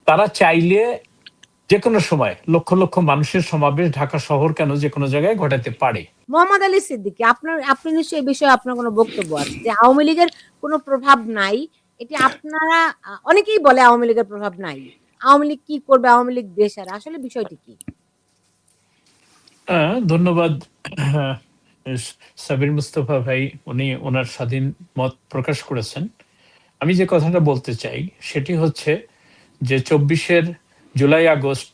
তারা চাইলে যে কোনো সময় লক্ষ লক্ষ মানুষের সমাবেশ ঢাকা শহর কেন যে কোনো জায়গায় ঘটাতে পারে। মোহাম্মদ আলী সিদ্দিকী, আপনি নিশ্চয়ই এই বিষয়ে আপনার কোনো বক্তব্য আছে যে আওয়ামী লীগের কোনো প্রভাব নাই। এটি আপনারা অনেকেই বলে আওয়ামী লীগের প্রভাব নাই। আওয়ামী লীগ কি করবে? আওয়ামী লীগ দেশহারা। আসলে বিষয়টি কি? ধন্যবাদ। হ্যাঁ, সাবির মুস্তফা ভাই, উনি ওনার স্বাধীন মত প্রকাশ করেছেন। আমি যে কথাটা বলতে চাই সেটি হচ্ছে যে ২৪ জুলাই আগস্ট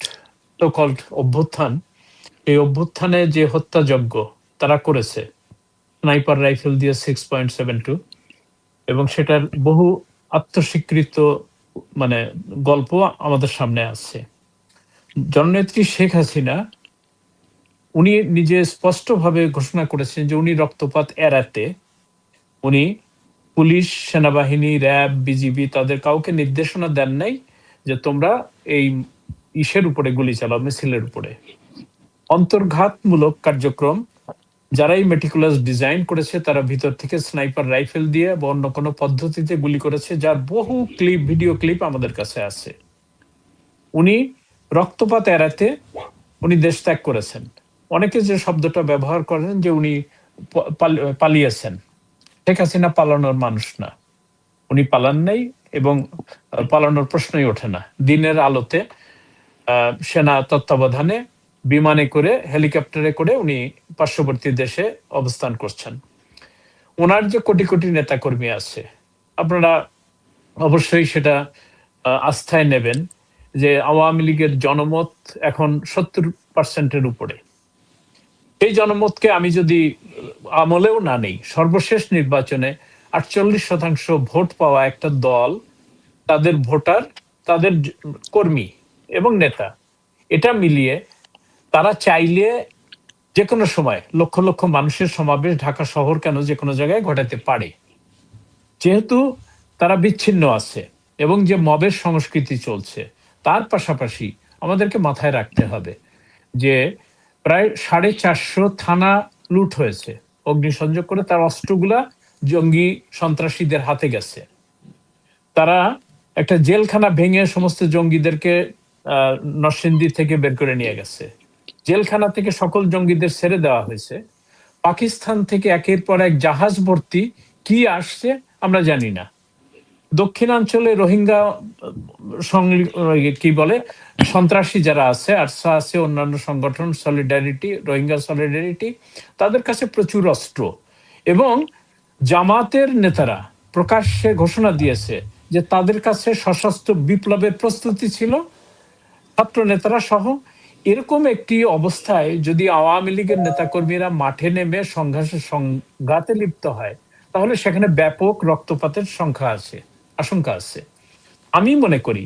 সো কল্ড অভ্যুত্থান, এই অভ্যুত্থানে যে হত্যাযজ্ঞ তারা করেছে স্নাইপার রাইফেল দিয়ে 6.72, এবং সেটার বহু আত্মস্বীকৃত মানে গল্প আমাদের সামনে আছে। জননেত্রী শেখ হাসিনা উনি নিজে স্পষ্টভাবে ঘোষণা করেছেন যে উনি রক্তপাত এড়াতে উনি পুলিশ, সেনাবাহিনী, র্যাব, বিজিবি তাদের কাউকে নির্দেশনা দেন নাই যে তোমরা এই ইসের উপরে গুলি চালাও, মিছিলের উপরে। অন্তর্ঘাতমূলক কার্যক্রম যারাই মেটিকুলাস ডিজাইন করেছে তারা ভিতর থেকে স্নাইপার রাইফেল দিয়ে বা অন্য কোনো পদ্ধতিতে গুলি করেছে, যার বহু ক্লিপ, ভিডিও ক্লিপ আমাদের কাছে আছে। উনি রক্তপাত এড়াতে উনি দেশ ত্যাগ করেছেন। অনেকে যে শব্দটা ব্যবহার করেন যে উনি পালিয়েছেন, শেখ হাসিনা পালানোর মানুষ না, উনি পালান নাই এবং পালানোর প্রশ্নই ওঠে না। দিনের আলোতে সেনা তত্ত্বাবধানে বিমানে করে, হেলিকপ্টারে করে উনি পার্শ্ববর্তী দেশে অবস্থান করছেন। ওনার যে কোটি কোটি নেতাকর্মী আছে, আপনারা অবশ্যই সেটা আস্থায় নেবেন যে আওয়ামী লীগের জনমত এখন 70% উপরে। এই জনমতকে আমি যদি আমলেও না নেই, সর্বশেষ নির্বাচনে 48% ভোট পাওয়া একটা দল, তাদের ভোটার, তাদের কর্মী এবং নেতা, এটা মিলিয়ে তারা চাইলে যে কোনো সময় লক্ষ লক্ষ মানুষের সমাবেশ ঢাকা শহর কেন যে কোনো জায়গায় ঘটাতে পারে। যেহেতু তারা বিচ্ছিন্ন আছে এবং যে মবের সংস্কৃতি চলছে, তার পাশাপাশি আমাদেরকে মাথায় রাখতে হবে যে প্রায় 450 থানা লুট হয়েছে অগ্নিসংযোগ করে, তার অস্ত্রগুলা জঙ্গি সন্ত্রাসীদের হাতে গেছে। তারা একটা জেলখানা ভেঙে সমস্ত জঙ্গিদেরকে নরসিংদী থেকে বের করে নিয়ে গেছে। জেলখানা থেকে সকল জঙ্গিদের ছেড়ে দেওয়া হয়েছে। পাকিস্তান থেকে একের পর এক জাহাজ ভর্তি কি আসছে আমরা জানি না। দক্ষিণাঞ্চলে রোহিঙ্গা কি বলে সন্ত্রাসী যারা আছে, আরসা আছে, অন্যান্য সংগঠন, সলিডারিটি, রোহিঙ্গা সলিডারিটি, তাদের কাছে প্রচুর অস্ত্র। এবং জামাতের নেতারা প্রকাশ্যে ঘোষণা দিয়েছে যে তাদের কাছে সশস্ত্র বিপ্লবের প্রস্তুতি ছিল, ছাত্র নেতারা সহ। এরকম একটি অবস্থায় যদি আওয়ামী লীগের নেতাকর্মীরা মাঠে নেমে সংঘাতে লিপ্ত হয়, তাহলে সেখানে ব্যাপক রক্তপাতের আশঙ্কা আছে। আমি মনে করি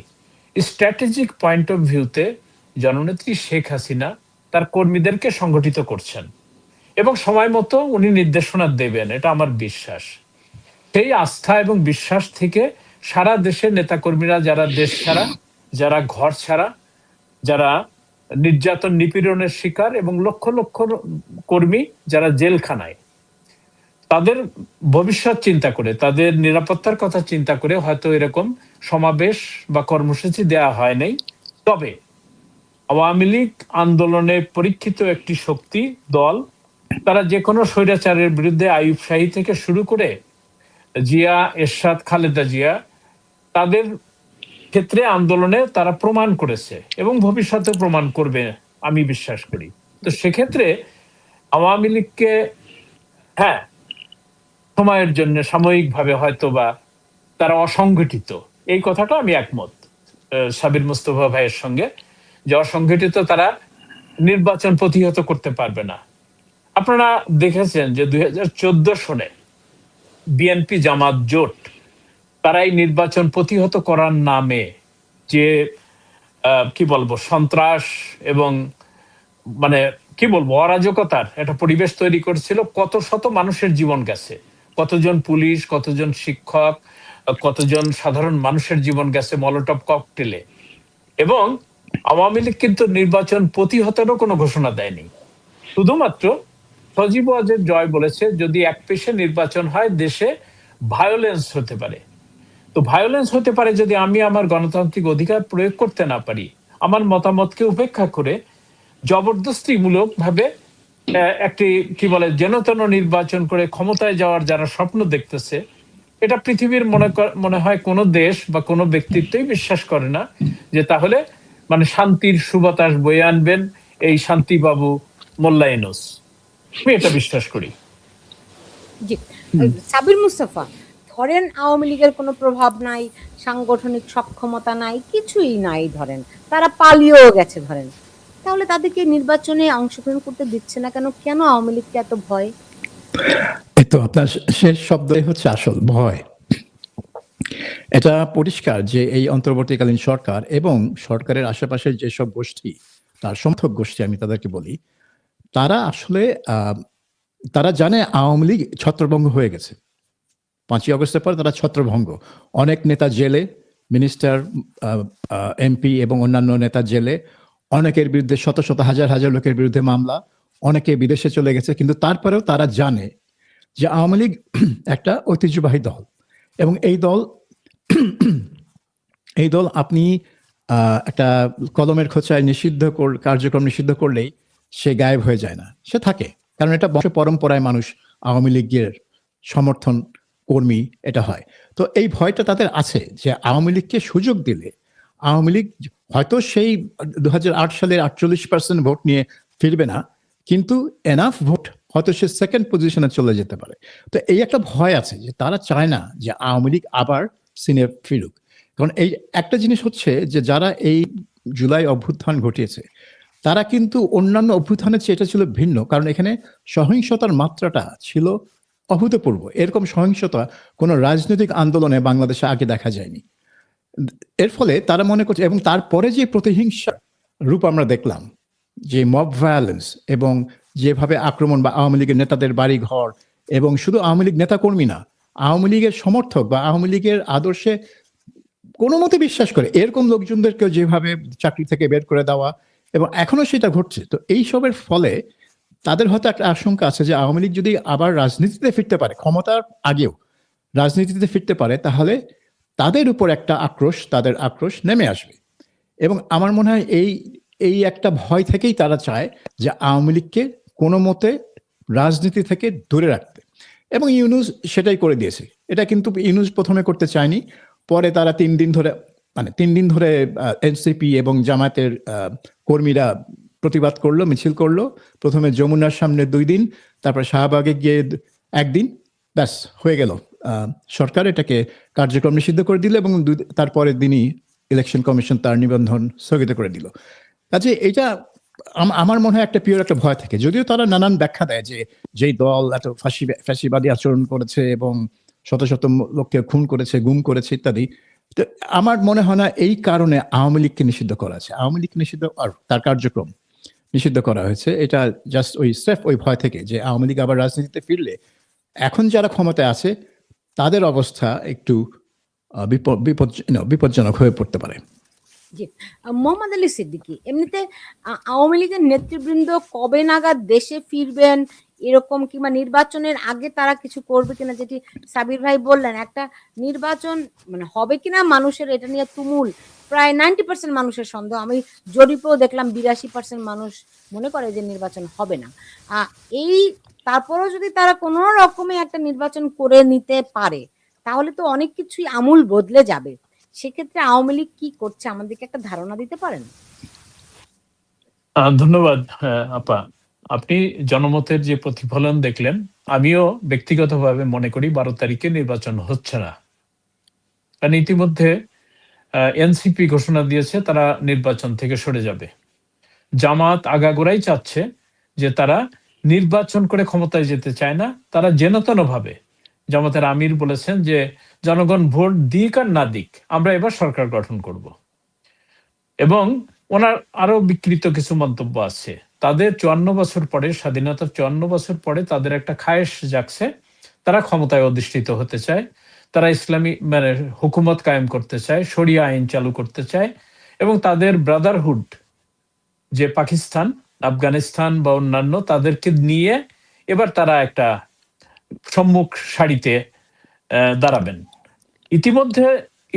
স্ট্র্যাটেজিক পয়েন্ট অফ ভিউতে জননেত্রী শেখ হাসিনা তার কর্মীদেরকে সংগঠিত করছেন এবং সময় মতো উনি নির্দেশনা দেবেন, এটা আমার বিশ্বাস। সেই আস্থা এবং বিশ্বাস থেকে সারা দেশের নেতাকর্মীরা, যারা দেশ ছাড়া, যারা ঘর ছাড়া, যারা নির্যাতন নিপীড়নের শিকার, এবং লক্ষ লক্ষ কর্মী যারা জেলখানায়, তাদের ভবিষ্যৎ চিন্তা করে, তাদের নিরাপত্তার কথা চিন্তা করে হয়তো এরকম সমাবেশ বা কর্মসূচি দেয়া হয় নাই। তবে আওয়ামী লীগ আন্দোলনে পরীক্ষিত একটি শক্তি দল, তারা যে কোনো স্বৈরাচারের বিরুদ্ধে আইয়ুব শাহী থেকে শুরু করে জিয়া, এরশাদ, খালেদা জিয়া, তাদের ক্ষেত্রে আন্দোলনে তারা প্রমাণ করেছে এবং ভবিষ্যতে প্রমাণ করবে আমি বিশ্বাস করি। তো সেক্ষেত্রে আওয়ামী লীগকে হ্যাঁ সময়ের জন্য সাময়িকভাবে হয়তো বা তারা অসংগঠিত, এই কথাটা আমি একমত সাবির মুস্তফা ভাইয়ের সঙ্গে, যে অসংগঠিত, তারা নির্বাচন প্রতিহত করতে পারবে না। আপনারা দেখেছেন যে 2014 সনে বিএনপি জামাত জোট, তারা এই নির্বাচন প্রতিহত করার নামে যে কি বলবো সন্ত্রাস এবং মানে কি বলবো অরাজকতার একটা পরিবেশ তৈরি করেছিল, কত শত মানুষের জীবন গেছে, কতজন পুলিশ, কতজন শিক্ষক, কতজন সাধারণ মানুষের জীবন গেছে মলোটভ ককটেলে। এবং আওয়ামী লীগ কিন্তু নির্বাচন প্রতিহতেরও কোনো ঘোষণা দেয়নি, শুধুমাত্র সজীব ওয়াজেদ জয় বলেছে যদি একপেশে নির্বাচন হয় দেশে ভায়োলেন্স হতে পারে। তো ভায়োলেন্স হতে পারে যদি আমি আমার গণতান্ত্রিক অধিকার প্রয়োগ করতে না পারি, আমার মতামতকে উপেক্ষা করে জবরদস্তিমূলক ভাবে একটি কি বলে যেনতেন নির্বাচন করে ক্ষমতায় যাওয়ার যারা স্বপ্ন দেখতেছে, এটা পৃথিবীর মনে হয় কোনো দেশ বা কোনো ব্যক্তিত্বই বিশ্বাস করে না যে তাহলে মানে শান্তির সুবাতাস বয়ে আনবেন এই শান্তিবাবু মোল্লা ইউনূস। আমি এটা বিশ্বাস করি। জি, সাবির মুস্তাফা, ধরেন আওয়ামী লীগের কোনো প্রভাব নাই, সাংগঠনিক সক্ষমতা নাই, কিছুই নাই, ধরেন তারা পালিয়েও গেছে ধরেন, তাহলে তাদেরকে নির্বাচনে অংশগ্রহণ করতে দিচ্ছে না কেন? কেন আওয়ামী লীগকে এত ভয়? এই তো আপনার শেষ শব্দই হচ্ছে আসল ভয়। এটা পরিষ্কার যে এই অন্তর্বর্তীকালীন সরকার এবং সরকারের আশেপাশের যেসব গোষ্ঠী, তার সমর্থক গোষ্ঠী আমি তাদেরকে বলি, তারা আসলে তারা জানে আওয়ামী লীগ ছত্রভঙ্গ হয়ে গেছে। 5ই আগস্টের পর তারা ছত্রভঙ্গ, অনেক নেতা জেলে, মিনিস্টার, এমপি এবং অন্যান্য নেতা জেলে, অনেকের বিরুদ্ধে শত শত হাজার হাজার লোকের বিরুদ্ধে মামলা, অনেকে বিদেশে চলে গেছে, কিন্তু তারপরেও তারা জানে যে আওয়ামী লীগ একটা ঐতিহ্যবাহী দল এবং এই দল আপনি একটা কলমের খোঁচায় কার্যক্রম নিষিদ্ধ করলেই সে গায়েব হয়ে যায় না, সে থাকে, কারণ এটা বংশ পরম্পরায় মানুষ আওয়ামী লীগের সমর্থন কর্মী এটা হয়। তো এই ভয়টা তাদের আছে যে আওয়ামী লীগকে সুযোগ দিলে আওয়ামী লীগ হয়তো সেই 2008 সালের 48% ভোট নিয়ে ফিরবে না, কিন্তু এনাফ ভোট হয়তো সে সেকেন্ড পজিশনে চলে যেতে পারে। তো এই একটা ভয় আছে যে তারা চায় না যে আওয়ামী লীগ আবার সিনে ফিরুক। কারণ এই একটা জিনিস হচ্ছে যে যারা এই জুলাই অভ্যুত্থান ঘটিয়েছে তারা কিন্তু অন্যান্য অভ্যুত্থানের চেয়ে এটা ছিল ভিন্ন, কারণ এখানে সহিংসতার মাত্রাটা ছিল অভূতপূর্ব। এরকম সহিংসতা কোনো রাজনৈতিক আন্দোলনে বাংলাদেশে আগে দেখা যায়নি। এর ফলে তারা মনে করছে, এবং তারপরে যে প্রতিহিংসা রূপ আমরা দেখলাম, যে মব ভায়োলেন্স এবং যেভাবে আক্রমণ বা আওয়ামী লীগের নেতাদের বাড়ি ঘর, এবং শুধু আওয়ামী লীগ নেতাকর্মী না, আওয়ামী লীগের সমর্থক বা আওয়ামী লীগের আদর্শে কোনো মতে বিশ্বাস করে এরকম লোকজনদেরকে যেভাবে চাকরি থেকে বের করে দেওয়া, এবং এখনো সেটা ঘটছে। তো এইসবের ফলে তাদের হয়তো একটা আশঙ্কা আছে যে আওয়ামী লীগ যদি আবার রাজনীতিতে ফিরতে পারে, ক্ষমতার আগেও রাজনীতিতে ফিরতে পারে, তাহলে তাদের উপর একটা তাদের আক্রোশ নেমে আসবে। এবং আমার মনে হয় এই একটা ভয় থেকেই তারা চায় যে আওয়ামী লীগকে কোনো মতে রাজনীতি থেকে দূরে রাখতে, এবং ইউনূস সেটাই করে দিয়েছে। এটা কিন্তু ইউনূস প্রথমে করতে চায়নি, পরে তারা 3 দিন ধরে এনসিপি এবং জামায়াতের কর্মীরা প্রতিবাদ করলো, মিছিল করলো। প্রথমে যমুনার সামনে 2 দিন, তারপর শাহবাগে গিয়ে 1 দিন, ব্যাস হয়ে গেল। সরকার এটাকে কার্যক্রম নিষিদ্ধ করে দিল এবং তারপরের দিনই ইলেকশন কমিশন তার নিবন্ধন স্থগিত করে দিল। কাজে এটা আমার মনে হয় একটা পিওর একটা ভয় থাকে, যদিও তারা নানান ব্যাখ্যা দেয় যে যেই দল এত ফাঁসিবাদী আচরণ করেছে এবং শত শত লোককে খুন করেছে, গুম করেছে ইত্যাদি। তো আমার মনে হয় না এই কারণে আওয়ামী লীগকে নিষিদ্ধ করা আছে। আওয়ামী লীগ নিষিদ্ধ আর তার কার্যক্রম নিষিদ্ধ করা হয়েছে, এটা জাস্ট ওই ভয় থেকে যে আওয়ামী লীগ আবার রাজনীতিতে ফিরলে এখন যারা ক্ষমতায় আছে তাদের অবস্থা একটু বিপজ্জনক হয়ে পড়তে পারে। জি, মোহাম্মদ আলী সিদ্দিকী, এমনিতে আওয়ামী লীগের নেতৃবৃন্দ কবে নাগাদ দেশে ফিরবেন, এরকম কিংবা নির্বাচনের আগে তারা কিছু করবে কিনা, যেটি সাবির ভাই বললেন, একটা নির্বাচন মানে হবে কিনা মানুষের এটা নিয়ে তুমুল, প্রায় 90% মানুষের সন্দেহ। আমি জরিপেও দেখলাম 82% মানুষ মনে করে যে নির্বাচন হবে না। এই তারপরেও যদি তারা কোনো রকমে একটা নির্বাচন করে নিতে পারে, তাহলে তো অনেক কিছুই আমূল বদলে যাবে। সেক্ষেত্রে আওয়ামী লীগ কি করছে আমাদেরকে একটা ধারণা দিতে পারেন? ধন্যবাদ আপা। আপনি জনমতের যে প্রতিফলন দেখলেন, আমিও ব্যক্তিগতভাবে মনে করি 12 তারিখে নির্বাচন হচ্ছে না। কারণ ইতিমধ্যে এনসিপি ঘোষণা দিয়েছে তারা নির্বাচন থেকে সরে যাবে। জামাত আগাগোড়াই চাচ্ছে যে তারা নির্বাচন করে ক্ষমতায় যেতে চায় না, তারা যেনতেন ভাবে। জামাতের আমির বলেছেন যে জনগণ ভোট দিক আর না দিক, আমরা এবার সরকার গঠন করব। এবং ওনার আরো বিকৃত কিছু মন্তব্য আছে। তাদের 54 বছর পরে, স্বাধীনতার 54 বছর পরে তাদের একটা খায়েশ জাগছে, তারা ক্ষমতায় অধিষ্ঠিত হতে চায়, তারা ইসলামী মানে হুকুমত কায়েম করতে চায়, শরিয়া আইন চালু করতে চায়, এবং তাদের ব্রাদারহুড যে পাকিস্তান, আফগানিস্তান বা অন্যান্য তাদেরকে নিয়ে এবার তারা একটা সম্মুখ সারিতে দাঁড়াবেন। ইতিমধ্যে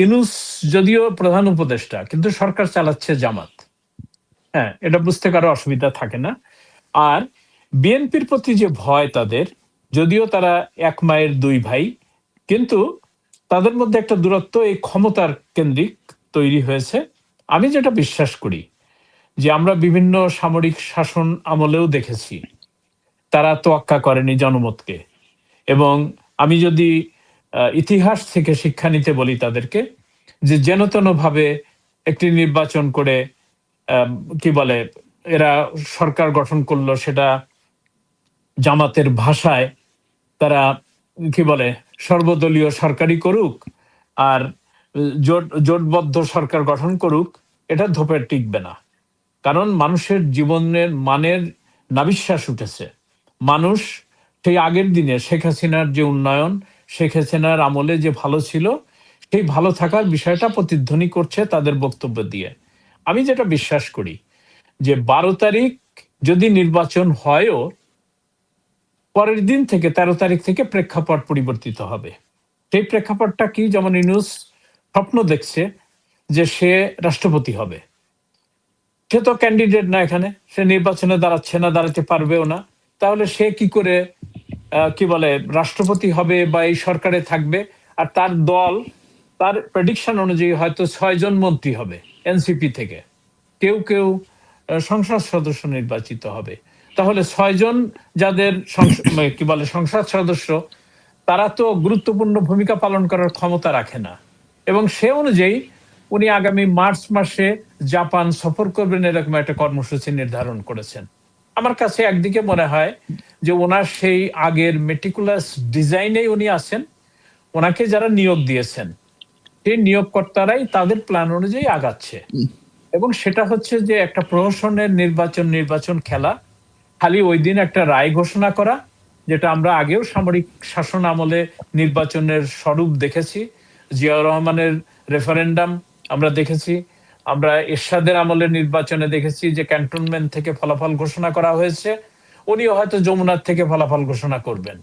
ইউনূস যদিও প্রধান উপদেষ্টা, কিন্তু সরকার চালাচ্ছে জামাত। হ্যাঁ, এটা বুঝতে কারো অসুবিধা থাকে না। আর বিএনপির প্রতি যে ভয় তাদের, যদিও তারা এক মায়ের দুই ভাই, কিন্তু তাদের মধ্যে একটা দূরত্ব এই ক্ষমতার কেন্দ্রিক তৈরি হয়েছে। আমি যেটা বিশ্বাস করি যে আমরা বিভিন্ন সামরিক শাসন আমলেও দেখেছি তারা তোয়াক্কা করেনি জনমতকে। এবং আমি যদি ইতিহাস থেকে শিক্ষা নিতে বলি তাদেরকে, যে যেন ভাবে একটি নির্বাচন করে কি বলে এরা সরকার গঠন করলো, সেটা জামাতের ভাষায় তারা কি বলে সর্বদলীয় সরকারই করুক আর জোটবদ্ধ সরকার গঠন করুক, এটা ধোপে টিকবে না। কারণ মানুষের জীবনের মানের নাবিশ্বাস উঠেছে। মানুষ সেই আগের দিনে শেখ হাসিনার যে উন্নয়ন, শেখ হাসিনার আমলে যে ভালো ছিল, সেই ভালো থাকার বিষয়টা প্রতিধ্বনি করছে তাদের বক্তব্য দিয়ে। আমি যেটা বিশ্বাস করি যে 12 তারিখ যদি নির্বাচন হয়ও, পরের দিন থেকে 13 তারিখ থেকে প্রেক্ষাপট পরিবর্তিত হবে। সেই প্রেক্ষাপটটা কি? যেমন ইউনূস স্বপ্ন দেখছে যে সে রাষ্ট্রপতি হবে। সে তো ক্যান্ডিডেট না, এখানে সে নির্বাচনে দাঁড়াচ্ছে না, দাঁড়াতে পারবেও না। তাহলে সে কি করে কি বলে রাষ্ট্রপতি হবে বা এই সরকারে থাকবে? আর তার দল, তার প্রেডিকশন অনুযায়ী হয়তো 6 জন মন্ত্রী হবে এনসিপি থেকে, কেউ কেউ সংসদ সদস্য নির্বাচিত হবে। তাহলে 6 জন যাদের কি বলে সংসদ সদস্য, তারা তো গুরুত্বপূর্ণ ভূমিকা পালন করার ক্ষমতা রাখে না। এবং সে অনুযায়ী উনি আগামী মার্চ মাসে জাপান সফর করবেন, এরকম একটা কর্মসূচি নির্ধারণ করেছেন। আমার কাছে একদিকে মনে হয় যে ওনার সেই আগের মেটিকুলাস ডিজাইনেই উনি আছেন। ওনাকে যারা নিয়োগ দিয়েছেন, সেই নিয়োগকর্তারাই তাদের প্ল্যান অনুযায়ী আগাচ্ছে। এবং সেটা হচ্ছে যে একটা প্রহসনের নির্বাচন খেলা, খালি ওই দিন একটা রায় ঘোষণা করা, যেটা আমরা আগেও সামরিক শাসন আমলে নির্বাচনের স্বরূপ দেখেছি। জিয়াউর রহমানের রেফারেন্ডাম আমরা দেখেছি, আমরা এরশাদের আমলের নির্বাচনে দেখেছি যে ক্যান্টনমেন্ট থেকে ফলাফল ঘোষণা করা হয়েছে। উনিও হয়তো যমুনার থেকে ফলাফল ঘোষণা করবেন।